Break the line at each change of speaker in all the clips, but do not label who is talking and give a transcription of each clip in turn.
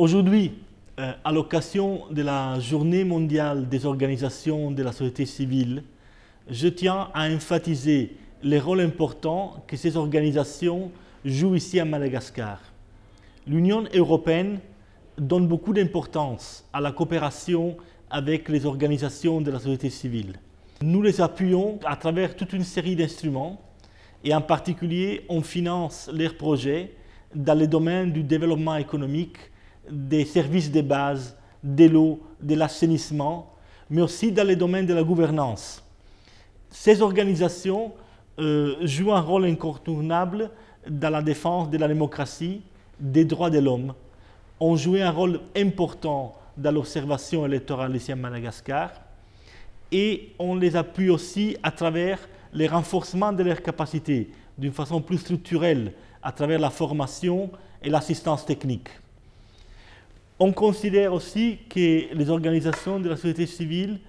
Aujourd'hui, à l'occasion de la Journée mondiale des organisations de la société civile, je tiens à emphasiser les rôles importants que ces organisations jouent ici à Madagascar. L'Union européenne donne beaucoup d'importance à la coopération avec les organisations de la société civile. Nous les appuyons à travers toute une série d'instruments et en particulier on finance leurs projets dans les domaines du développement économique, des services de base, de l'eau, de l'assainissement, mais aussi dans les domaines de la gouvernance. Ces organisations jouent un rôle incontournable dans la défense de la démocratie, des droits de l'homme, ont joué un rôle important dans l'observation électorale ici à Madagascar et on les appuie aussi à travers le renforcement de leurs capacités d'une façon plus structurelle à travers la formation et l'assistance technique. On considère aussi que les organisations de la société civile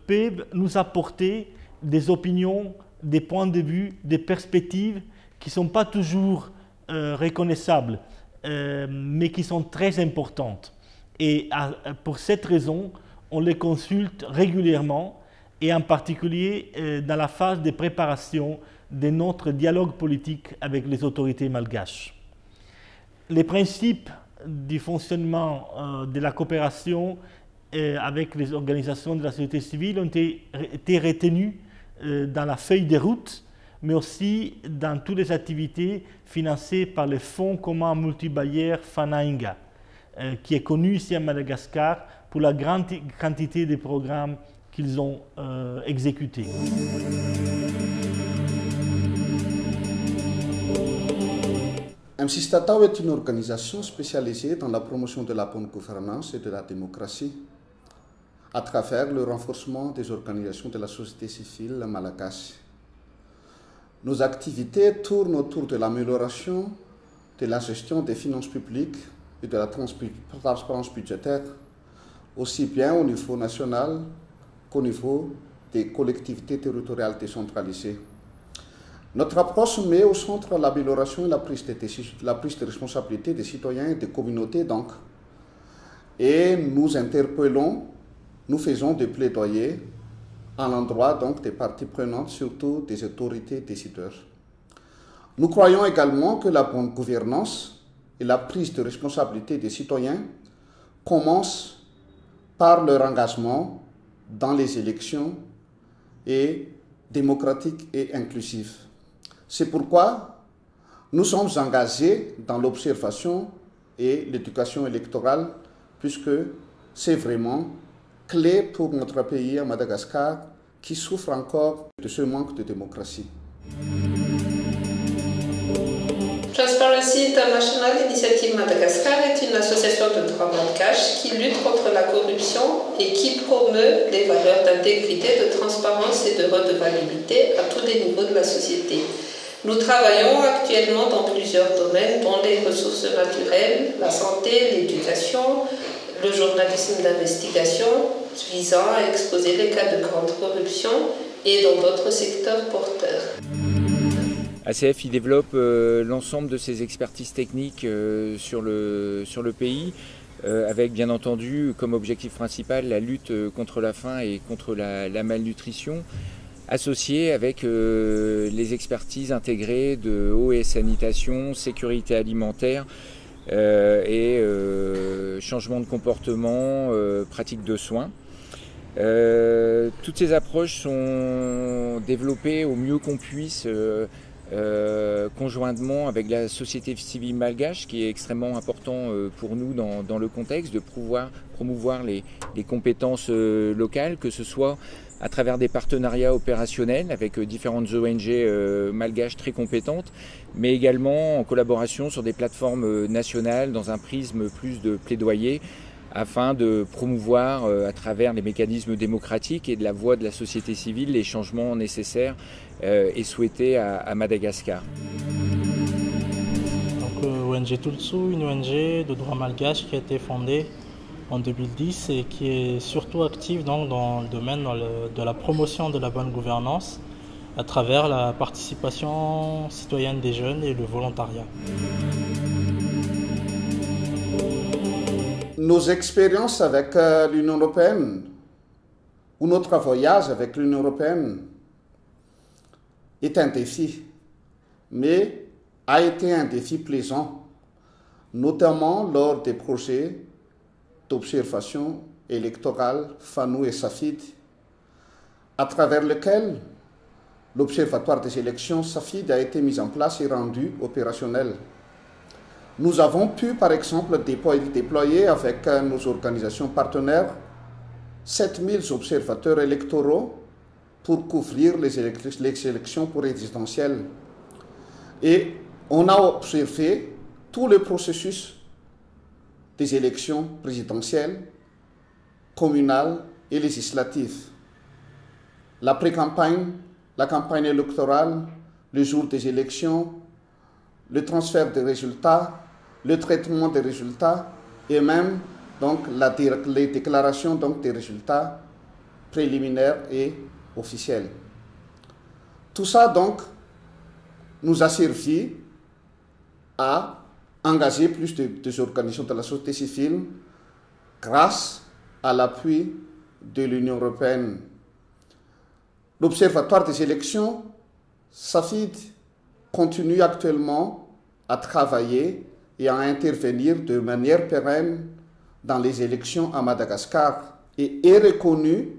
peuvent nous apporter des opinions, des points de vue, des perspectives qui ne sont pas toujours reconnaissables, mais qui sont très importantes. Et pour cette raison, on les consulte régulièrement et en particulier dans la phase de préparation de notre dialogue politique avec les autorités malgaches. Les principes du fonctionnement de la coopération avec les organisations de la société civile ont été retenus dans la feuille de route, mais aussi dans toutes les activités financées par le Fonds commun multibailleur Fanainga, qui est connu ici à Madagascar pour la grande quantité de programmes qu'ils ont exécutés.
MCISTATAO est une organisation spécialisée dans la promotion de la bonne gouvernance et de la démocratie à travers le renforcement des organisations de la société civile malagasy. Nos activités tournent autour de l'amélioration de la gestion des finances publiques et de la transparence budgétaire, aussi bien au niveau national qu'au niveau des collectivités territoriales décentralisées. Notre approche met au centre l'amélioration et la prise de responsabilité des citoyens et des communautés donc. Et nous interpellons, nous faisons des plaidoyers à l'endroit donc des parties prenantes, surtout des autorités décideurs. Nous croyons également que la bonne gouvernance et la prise de responsabilité des citoyens commencent par leur engagement dans les élections et démocratiques et inclusives. C'est pourquoi nous sommes engagés dans l'observation et l'éducation électorale, puisque c'est vraiment clé pour notre pays à Madagascar, qui souffre encore de ce manque de démocratie.
Transparency International Initiative Madagascar est une association de droit malgache qui lutte contre la corruption et qui promeut les valeurs d'intégrité, de transparence et de redevabilité à tous les niveaux de la société. Nous travaillons actuellement dans plusieurs domaines, dont les ressources naturelles, la santé, l'éducation, le journalisme d'investigation, visant à exposer les cas de grande corruption et dans d'autres secteurs porteurs.
ACF il développe l'ensemble de ses expertises techniques sur le pays, avec bien entendu comme objectif principal la lutte contre la faim et contre la malnutrition, associée avec les expertises intégrées de eau et sanitation, sécurité alimentaire et changement de comportement, pratique de soins. Toutes ces approches sont développées au mieux qu'on puisse conjointement avec la société civile malgache, qui est extrêmement important pour nous dans le contexte de promouvoir les compétences locales, que ce soit à travers des partenariats opérationnels avec différentes ONG malgaches très compétentes, mais également en collaboration sur des plateformes nationales dans un prisme plus de plaidoyer, afin de promouvoir à travers les mécanismes démocratiques et de la voix de la société civile les changements nécessaires et souhaités à Madagascar.
Donc, ONG Tulsu, une ONG de droit malgache qui a été fondée en 2010 et qui est surtout active donc, dans le domaine de la promotion de la bonne gouvernance à travers la participation citoyenne des jeunes et le volontariat.
nos expériences avec l'Union européenne, ou notre voyage avec l'Union européenne, est un défi, mais a été un défi plaisant, notamment lors des projets d'observation électorale FANU et SAFID, à travers lesquels l'Observatoire des élections SAFID a été mis en place et rendu opérationnel. Nous avons pu, par exemple, déployer avec nos organisations partenaires 7000 observateurs électoraux pour couvrir les élections présidentielles. Et on a observé tout le processus des élections présidentielles, communales et législatives. La pré-campagne, la campagne électorale, le jour des élections, le transfert des résultats, le traitement des résultats et même donc, les déclarations donc, des résultats préliminaires et officiels. Tout ça donc nous a servi à engager plus des organisations de la société civile grâce à l'appui de l'Union européenne. L'Observatoire des élections, SAFID, continue actuellement à travailler et à intervenir de manière pérenne dans les élections à Madagascar et est reconnu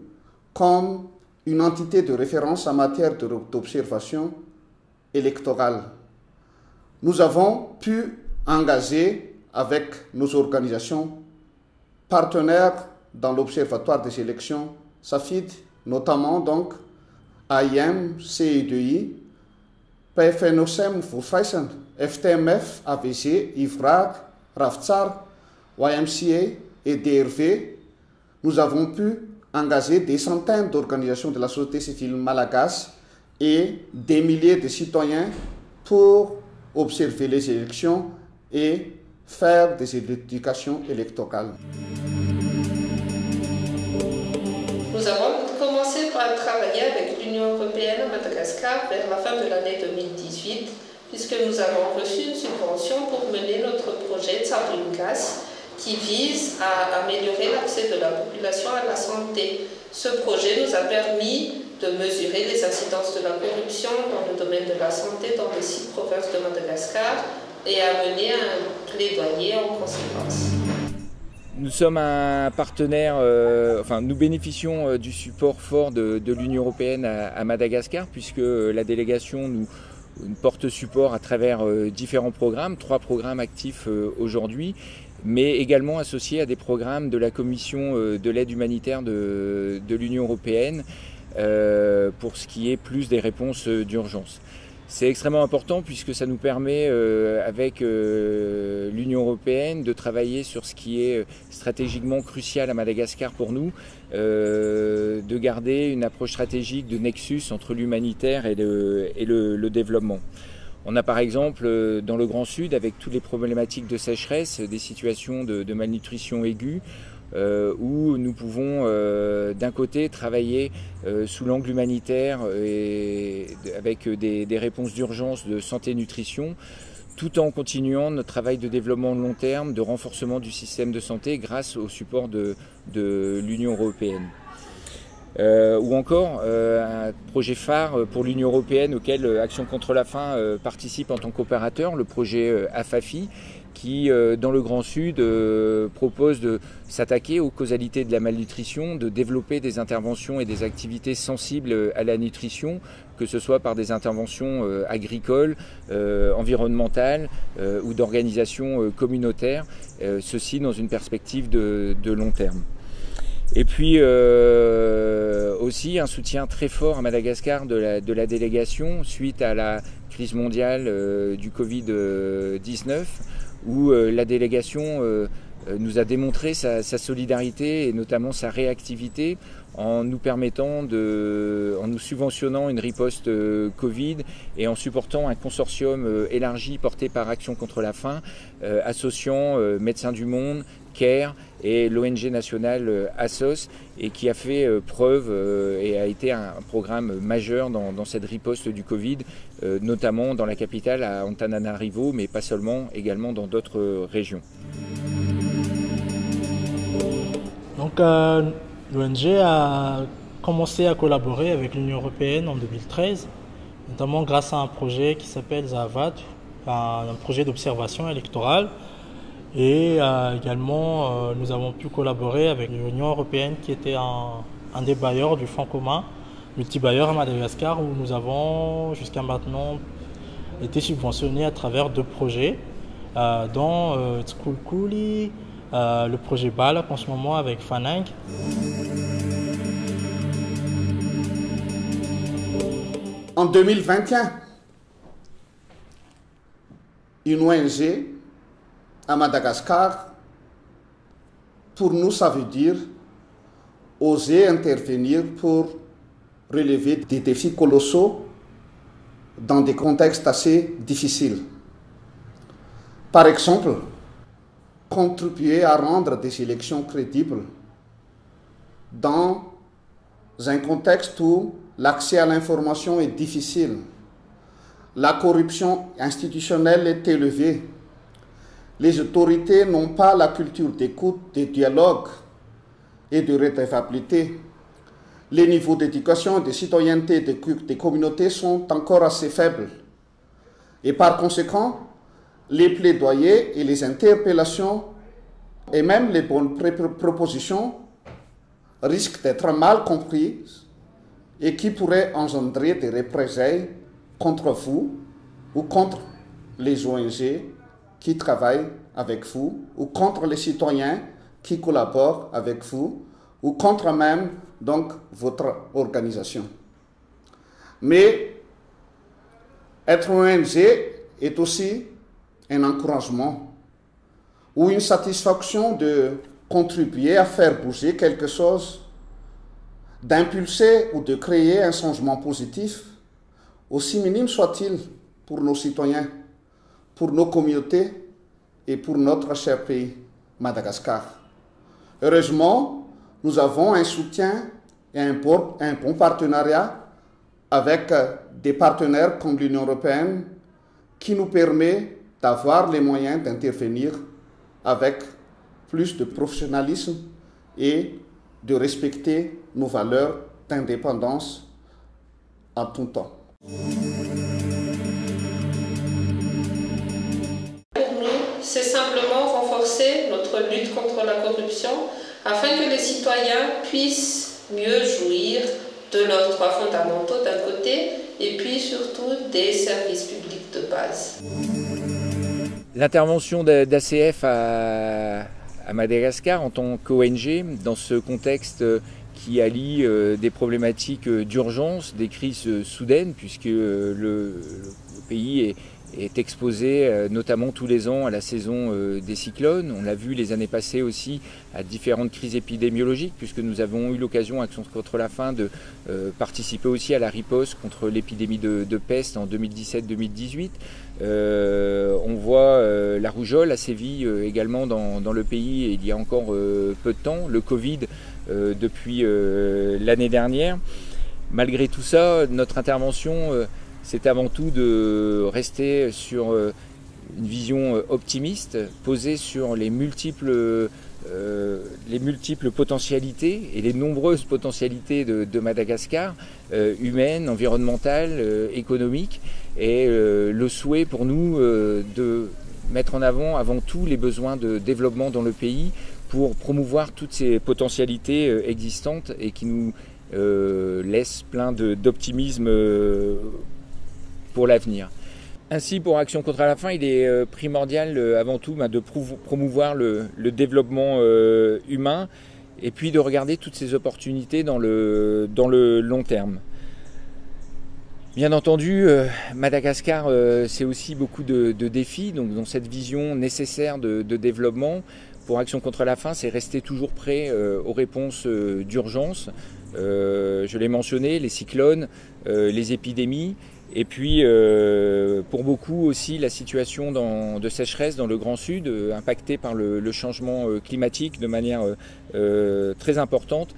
comme une entité de référence en matière d'observation électorale. Nous avons pu engager avec nos organisations partenaires dans l'Observatoire des élections SAFID, notamment donc AIM, CEDI, PFNOSEM, Fufaysen, FTMF, AVG, IFRAG, RAFTSAR, YMCA et DRV. Nous avons pu engager des centaines d'organisations de la société civile malagasy et des milliers de citoyens pour observer les élections et faire des éducations électorales.
Nous avons commencé par travailler avec l'Union européenne à Madagascar vers la fin de l'année 2018, puisque nous avons reçu une subvention pour mener notre projet Tsablinkas, qui vise à améliorer l'accès de la population à la santé. Ce projet nous a permis de mesurer les incidences de la corruption dans le domaine de la santé dans les 6 provinces de Madagascar et à mener un plaidoyer en conséquence.
Nous sommes un partenaire, nous bénéficions du support fort de l'Union européenne à Madagascar, puisque la délégation nous porte support à travers différents programmes, 3 programmes actifs aujourd'hui, mais également associés à des programmes de la Commission de l'aide humanitaire de l'Union européenne pour ce qui est plus des réponses d'urgence. C'est extrêmement important puisque ça nous permet, avec l'Union européenne, de travailler sur ce qui est stratégiquement crucial à Madagascar pour nous, de garder une approche stratégique de nexus entre l'humanitaire et le développement. On a par exemple dans le Grand Sud, avec toutes les problématiques de sécheresse, des situations de malnutrition aiguë, où nous pouvons d'un côté travailler sous l'angle humanitaire et avec des réponses d'urgence de santé-nutrition, tout en continuant notre travail de développement de long terme, de renforcement du système de santé grâce au support de l'Union européenne. Ou encore un projet phare pour l'Union européenne auquel Action contre la faim participe en tant qu'opérateur, le projet AFAFI, qui, dans le Grand Sud, propose de s'attaquer aux causalités de la malnutrition, de développer des interventions et des activités sensibles à la nutrition, que ce soit par des interventions agricoles, environnementales ou d'organisations communautaires, ceci dans une perspective de long terme. Et puis aussi un soutien très fort à Madagascar de la délégation suite à la crise mondiale du Covid-19, où la délégation nous a démontré sa solidarité et notamment sa réactivité en nous permettant en nous subventionnant une riposte Covid et en supportant un consortium élargi porté par Action contre la faim, associant Médecins du Monde, CARE et l'ONG nationale ASOS, et qui a fait preuve et a été un programme majeur dans cette riposte du Covid, notamment dans la capitale à Antananarivo, mais pas seulement, également dans d'autres régions.
Donc l'ONG a commencé à collaborer avec l'Union européenne en 2013, notamment grâce à un projet qui s'appelle Zahavat, un projet d'observation électorale. Et également, nous avons pu collaborer avec l'Union européenne qui était un des bailleurs du Fonds commun multibailleur à Madagascar, où nous avons jusqu'à maintenant été subventionnés à travers 2 projets, dont Tskulkuli, le projet BALAP en ce moment avec Fanang.
En 2021, une ONG à Madagascar, pour nous, ça veut dire oser intervenir pour relever des défis colossaux dans des contextes assez difficiles. Par exemple, contribuer à rendre des élections crédibles dans un contexte où l'accès à l'information est difficile, la corruption institutionnelle est élevée, les autorités n'ont pas la culture d'écoute, de dialogue et de redevabilité. Les niveaux d'éducation et de citoyenneté des communautés sont encore assez faibles. Et par conséquent, les plaidoyers et les interpellations et même les bonnes propositions risquent d'être mal comprises et qui pourraient engendrer des représailles contre vous ou contre les ONG qui travaillent avec vous ou contre les citoyens qui collaborent avec vous ou contre même donc votre organisation. Mais être ONG est aussi un encouragement ou une satisfaction de contribuer à faire bouger quelque chose, d'impulser ou de créer un changement positif, aussi minime soit-il pour nos citoyens, pour nos communautés et pour notre cher pays, Madagascar. Heureusement, nous avons un soutien et un bon partenariat avec des partenaires comme l'Union européenne qui nous permet d'avoir les moyens d'intervenir avec plus de professionnalisme et de respecter nos valeurs d'indépendance en tout temps.
Pour nous, c'est simplement renforcer notre lutte contre la corruption afin que les citoyens puissent mieux jouir de leurs droits fondamentaux d'un côté et puis surtout des services publics de base.
L'intervention d'ACF à Madagascar en tant qu'ONG dans ce contexte qui allie des problématiques d'urgence, des crises soudaines, puisque le pays est exposé notamment tous les ans à la saison des cyclones. On l'a vu les années passées aussi à différentes crises épidémiologiques, puisque nous avons eu l'occasion, Action contre la faim, de participer aussi à la riposte contre l'épidémie de peste en 2017-2018. On voit la rougeole a sévi également dans le pays il y a encore peu de temps, le Covid depuis l'année dernière. Malgré tout ça, notre intervention c'est avant tout de rester sur une vision optimiste, posée sur les multiples potentialités et les nombreuses potentialités de Madagascar, humaines, environnementales, économiques, et le souhait pour nous de mettre en avant tout les besoins de développement dans le pays pour promouvoir toutes ces potentialités existantes et qui nous laissent plein d'optimisme pour l'avenir. Ainsi, pour Action contre la faim, il est primordial avant tout de promouvoir le développement humain et puis de regarder toutes ces opportunités dans le long terme. Bien entendu, Madagascar, c'est aussi beaucoup de défis, donc dans cette vision nécessaire de développement. Pour Action contre la faim, c'est rester toujours prêt aux réponses d'urgence. Je l'ai mentionné, les cyclones, les épidémies. Et puis, pour beaucoup aussi, la situation de sécheresse dans le Grand Sud, impactée par le changement climatique de manière très importante.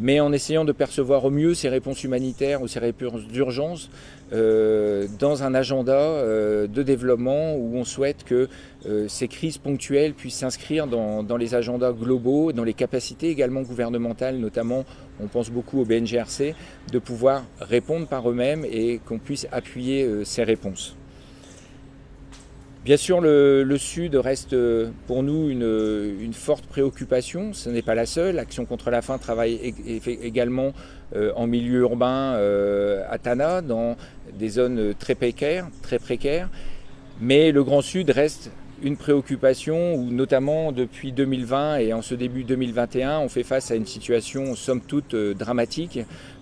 mais en essayant de percevoir au mieux ces réponses humanitaires ou ces réponses d'urgence dans un agenda de développement où on souhaite que ces crises ponctuelles puissent s'inscrire dans les agendas globaux, dans les capacités également gouvernementales, notamment on pense beaucoup au BNGRC, de pouvoir répondre par eux-mêmes et qu'on puisse appuyer ces réponses. Bien sûr, le Sud reste pour nous une forte préoccupation. Ce n'est pas la seule. Action contre la faim travaille également en milieu urbain à Tana, dans des zones très précaires. Mais le Grand Sud reste une préoccupation où notamment depuis 2020 et en ce début 2021, on fait face à une situation somme toute dramatique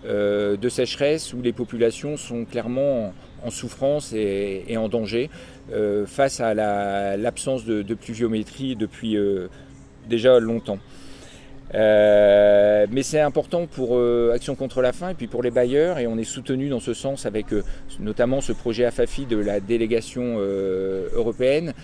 de sécheresse où les populations sont clairement en souffrance et en danger face à l'absence de pluviométrie depuis déjà longtemps. Mais c'est important pour Action contre la faim et puis pour les bailleurs, et on est soutenu dans ce sens avec notamment ce projet AFAFI de la délégation européenne,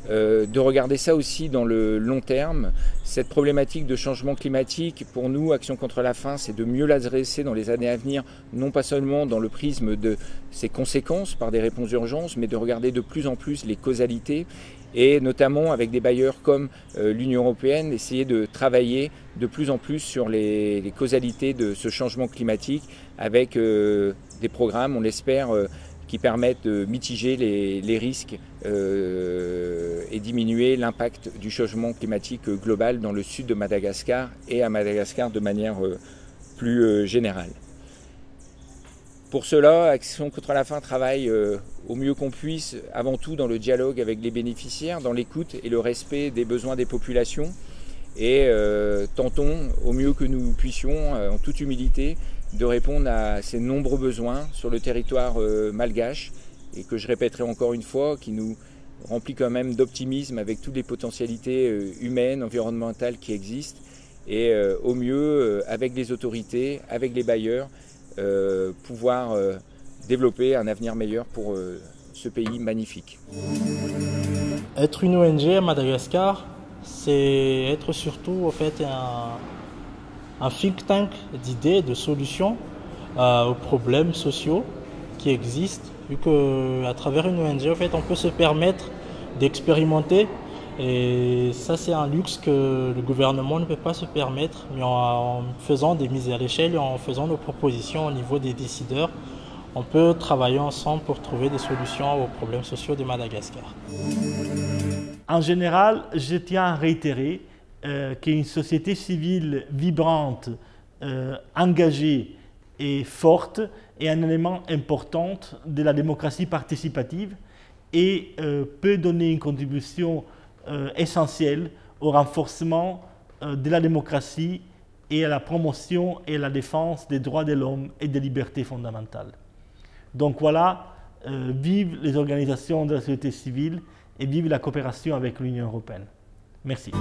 de regarder ça aussi dans le long terme. Cette problématique de changement climatique, pour nous, Action contre la faim, c'est de mieux l'adresser dans les années à venir, non pas seulement dans le prisme de ses conséquences par des réponses d'urgence, mais de regarder de plus en plus les causalités, et notamment avec des bailleurs comme l'Union européenne, essayer de travailler de plus en plus sur les causalités de ce changement climatique avec des programmes, on l'espère, qui permettent de mitiger les risques et diminuer l'impact du changement climatique global dans le sud de Madagascar et à Madagascar de manière plus générale. Pour cela, Action contre la faim travaille au mieux qu'on puisse, avant tout dans le dialogue avec les bénéficiaires, dans l'écoute et le respect des besoins des populations, et tentons au mieux que nous puissions, en toute humilité, de répondre à ces nombreux besoins sur le territoire malgache, et que je répéterai encore une fois, qui nous remplit quand même d'optimisme avec toutes les potentialités humaines, environnementales qui existent, et au mieux, avec les autorités, avec les bailleurs, pouvoir développer un avenir meilleur pour ce pays magnifique.
Être une ONG à Madagascar, c'est être surtout en fait un think tank d'idées, de solutions aux problèmes sociaux qui existent, vu qu'à travers une ONG, en fait, on peut se permettre d'expérimenter, et ça c'est un luxe que le gouvernement ne peut pas se permettre, mais en faisant des mises à l'échelle et en faisant nos propositions au niveau des décideurs, on peut travailler ensemble pour trouver des solutions aux problèmes sociaux de Madagascar.
En général, je tiens à réitérer qu'une société civile vibrante, engagée et forte est un élément important de la démocratie participative et peut donner une contribution essentielle au renforcement de la démocratie et à la promotion et à la défense des droits de l'homme et des libertés fondamentales. Donc voilà, vive les organisations de la société civile et vive la coopération avec l'Union européenne. Merci.